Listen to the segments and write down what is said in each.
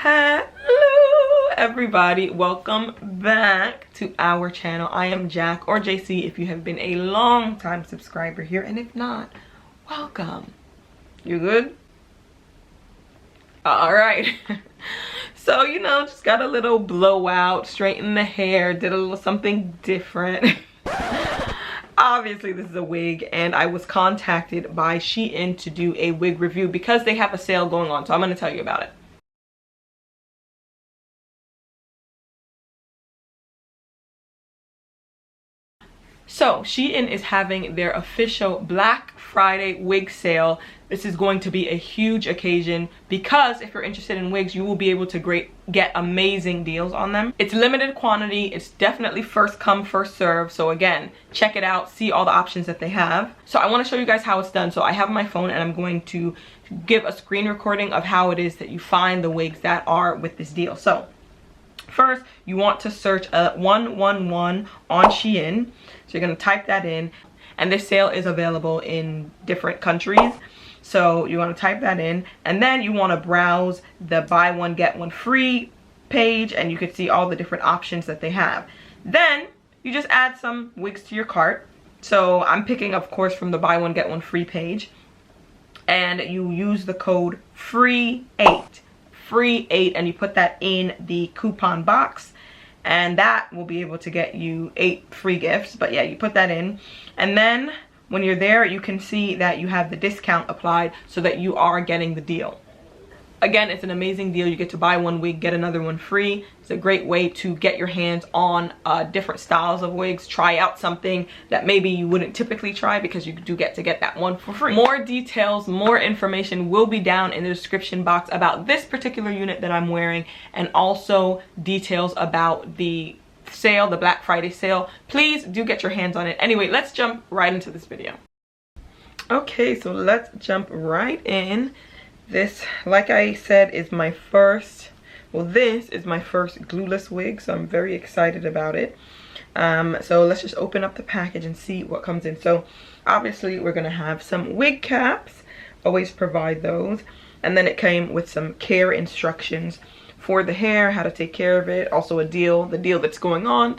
Hello everybody, welcome back to our channel. I am Jack, or JC if you have been a long time subscriber here, and if not, welcome. You good? All right. So, you know, just got a little blowout, straightened the hair, did a little something different. Obviously this is a wig, and I was contacted by SHEIN to do a wig review because they have a sale going on, so I'm going to tell you about it. So SHEIN is having their official Black Friday wig sale. This is going to be a huge occasion because if you're interested in wigs, you will be able to get amazing deals on them. It's limited quantity. It's definitely first come, first serve. So again, check it out, see all the options that they have. So I want to show you guys how it's done. So I have my phone and I'm going to give a screen recording of how it is that you find the wigs that are with this deal. So first, you want to search 111 on SHEIN. So you're going to type that in, and this sale is available in different countries. So you want to type that in, and then you want to browse the buy one get one free page, and you can see all the different options that they have. Then you just add some wigs to your cart. So I'm picking, of course, from the buy one get one free page, and you use the code FREE8, and you put that in the coupon box, and that will be able to get you 8 free gifts. But yeah, you put that in, and then when you're there, you can see that you have the discount applied so that you are getting the deal. Again, it's an amazing deal. You get to buy one wig, get another one free. It's a great way to get your hands on different styles of wigs, try out something that maybe you wouldn't typically try, because you do get to get that one for free. More details, more information will be down in the description box about this particular unit that I'm wearing, and also details about the sale, the Black Friday sale. Please do get your hands on it. Anyway, let's jump right into this video. Okay, so let's jump right in. This, like I said, is my first, well, this is my first glueless wig, so I'm very excited about it. So let's just open up the package and see what comes in. So obviously we're gonna have some wig caps, always provide those, and then it came with some care instructions for the hair, how to take care of it, also a deal, the deal that's going on,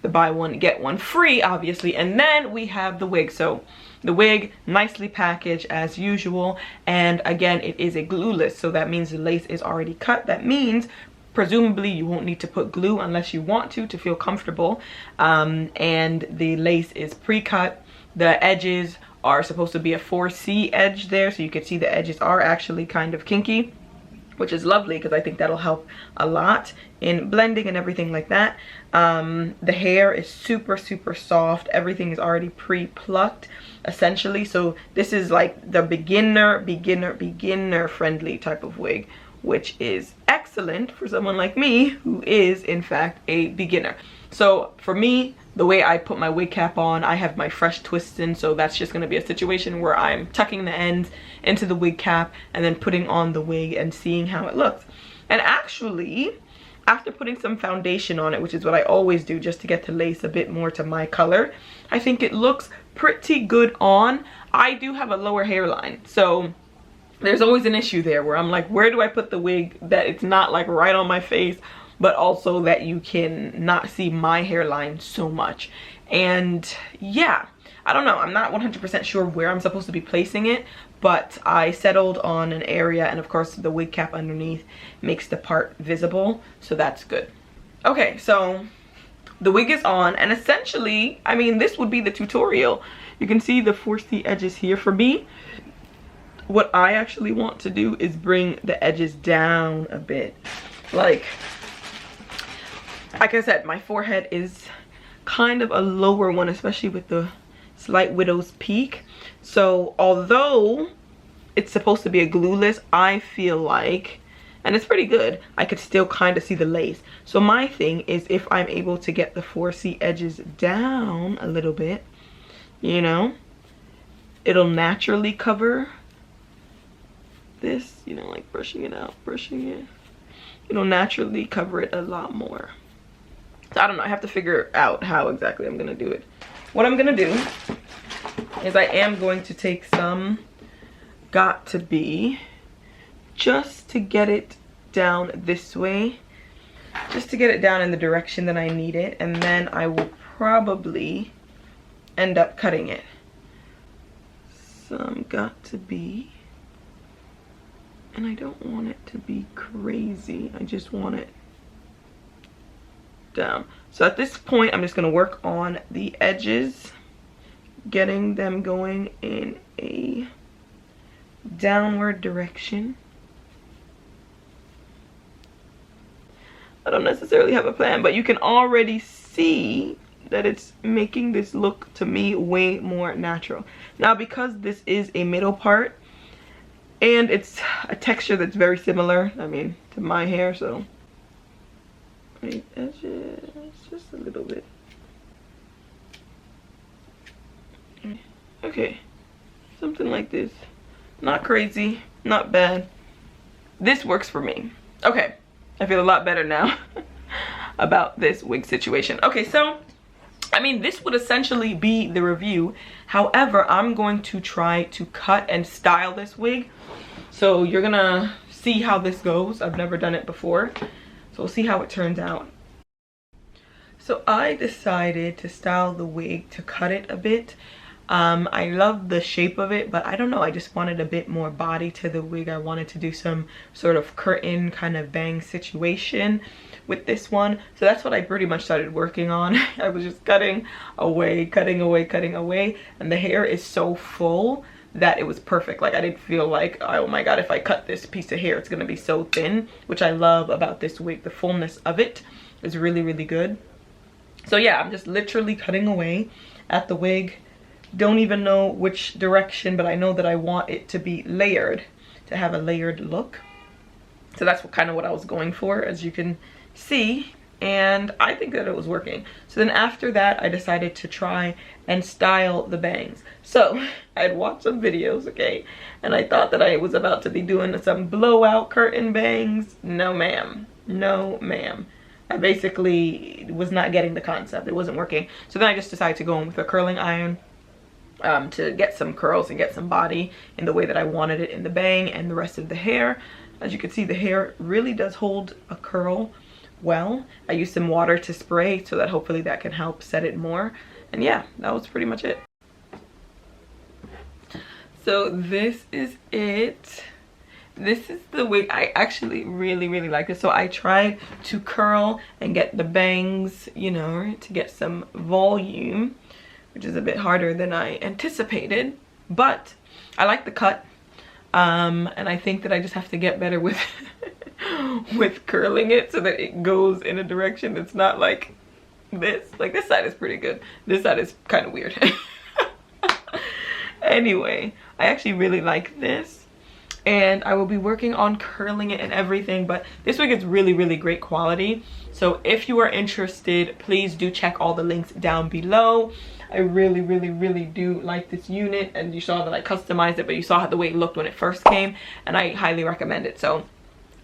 the buy one get one free, obviously, and then we have the wig. So the wig, nicely packaged as usual, and again, it is a glueless, so that means the lace is already cut. That means presumably you won't need to put glue unless you want to feel comfortable, and the lace is pre-cut. The edges are supposed to be a 4C edge there, so you can see the edges are actually kind of kinky, which is lovely because I think that'll help a lot in blending and everything like that. The hair is super soft. Everything is already pre-plucked essentially, so this is like the beginner friendly type of wig, which is excellent for someone like me who is in fact a beginner. So for me, the way I put my wig cap on, I have my fresh twists in, so that's just going to be a situation where I'm tucking the ends into the wig cap and then putting on the wig and seeing how it looks. And actually, after putting some foundation on it, which is what I always do just to get the lace a bit more to my color, I think it looks pretty good on. I do have a lower hairline, so there's always an issue there where I'm like, where do I put the wig that it's not like right on my face, but also that you can not see my hairline so much. And yeah, I don't know, I'm not 100% sure where I'm supposed to be placing it, but I settled on an area, and of course the wig cap underneath makes the part visible, so that's good. Okay, so the wig is on, and essentially, I mean, this would be the tutorial. You can see the 4C edges here. For me, what I actually want to do is bring the edges down a bit. Like I said, my forehead is kind of a lower one, especially with the slight widow's peak. So although it's supposed to be a glueless, I feel like, and it's pretty good, I could still kind of see the lace. So my thing is, if I'm able to get the 4C edges down a little bit, you know, it'll naturally cover this, you know, like brushing it out, brushing it. It'll naturally cover it a lot more. So I don't know, I have to figure out how exactly I'm gonna do it. What I'm gonna do is I am going to take some Got To Be just to get it down this way just to get it down in the direction that I need it, and then I will probably end up cutting it. Some got to be, and I don't want it to be crazy, I just want it down. So at this point I'm just going to work on the edges, getting them going in a downward direction. I don't necessarily have a plan, but you can already see that it's making this look to me way more natural. Now, because this is a middle part and it's a texture that's very similar, I mean, to my hair, so the edges just a little bit. Okay, something like this. Not crazy, not bad. This works for me. Okay, I feel a lot better now about this wig situation. Okay, so I mean, this would essentially be the review. However, I'm going to try to cut and style this wig. So you're gonna see how this goes. I've never done it before, so we'll see how it turns out. So I decided to style the wig to cut it a bit. I love the shape of it, but I don't know, I just wanted a bit more body to the wig. I wanted to do some sort of curtain kind of bang situation with this one. So that's what I pretty much started working on. I was just cutting away, cutting away, cutting away, and the hair is so full that it was perfect. Like, I didn't feel like, oh my god, if I cut this piece of hair it's gonna be so thin, which I love about this wig. The fullness of it is really, really good. So yeah, I'm just literally cutting away at the wig. Don't even know which direction, but I know that I want it to be layered, to have a layered look. So that's kind of what I was going for, as you can see, and I think that it was working. So then after that, I decided to try and style the bangs. So I had watched some videos, okay, and I thought that I was about to be doing some blowout curtain bangs. No ma'am, no ma'am. I basically was not getting the concept. It wasn't working. So then I just decided to go in with a curling iron to get some curls and get some body in the way that I wanted it in the bang and the rest of the hair. As you can see, the hair really does hold a curl well. I used some water to spray so that hopefully that can help set it more. And yeah, that was pretty much it. So this is it. This is the wig. I actually really, really like this. So I tried to curl and get the bangs, you know, to get some volume, which is a bit harder than I anticipated, but I like the cut. And I think that I just have to get better with with curling it so that it goes in a direction that's not like this. Like, this side is pretty good. This side is kind of weird. Anyway, I actually really like this, and I will be working on curling it and everything, but this wig is really, really great quality. So if you are interested, please do check all the links down below. I really, really, really do like this unit, and you saw that I customized it, but you saw the way it looked when it first came, and I highly recommend it. So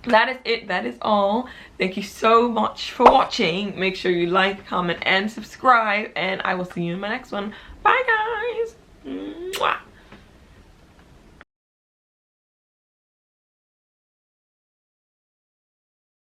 that is it. That is all. Thank you so much for watching. Make sure you like, comment, and subscribe, and I will see you in my next one. Bye, guys. Mwah.